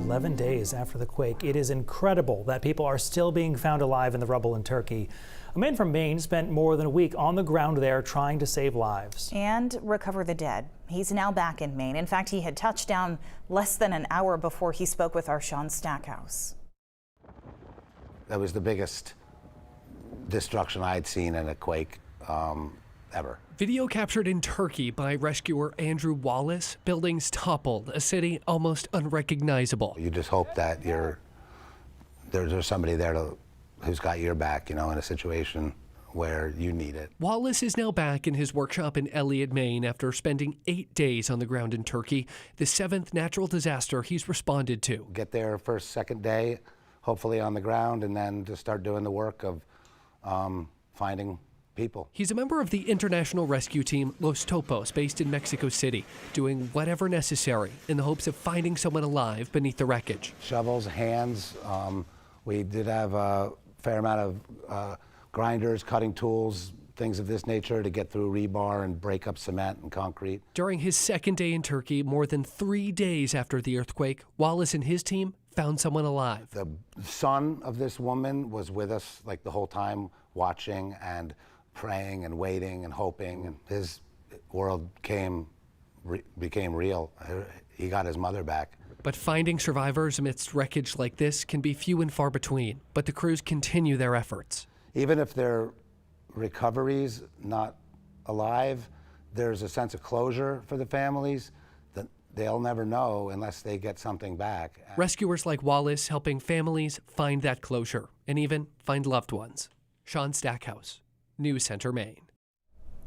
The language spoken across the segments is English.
11 days after the quake. It is incredible that people are still being found alive in the rubble in Turkey. A man from Maine spent more than a week on the ground there trying to save lives. And recover the dead. He's now back in Maine. In fact, he had touched down less than an hour before he spoke with our Sean Stackhouse. That was the biggest destruction I'd seen in a quake ever. Video captured in Turkey by rescuer Andrew Wallace. Buildings toppled, a city almost unrecognizable. You just hope that there's somebody there who's got your back, in a situation where you need it. Wallace is now back in his workshop in Eliot, Maine, after spending 8 days on the ground in Turkey, the 7th natural disaster he's responded to. Get there first, second day, hopefully on the ground, and then just start doing the work of finding people. He's a member of the international rescue team Los Topos, based in Mexico City, doing whatever necessary in the hopes of finding someone alive beneath the wreckage. Shovels, hands. We did have a fair amount of grinders, cutting tools, things of this nature to get through rebar and break up cement and concrete. During his second day in Turkey, more than 3 days after the earthquake, Wallace and his team found someone alive. The son of this woman was with us like the whole time, watching and praying and waiting and hoping, and his world became real. He got his mother back. But finding survivors amidst wreckage like this can be few and far between, but the crews continue their efforts. Even if their recovery's not alive, there's a sense of closure for the families that they'll never know unless they get something back. Rescuers like Wallace helping families find that closure and even find loved ones. Sean Stackhouse, News Center, Maine.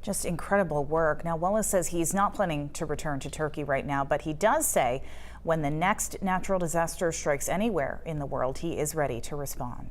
Just incredible work. Now, Wallace says he's not planning to return to Turkey right now, but he does say when the next natural disaster strikes anywhere in the world, he is ready to respond.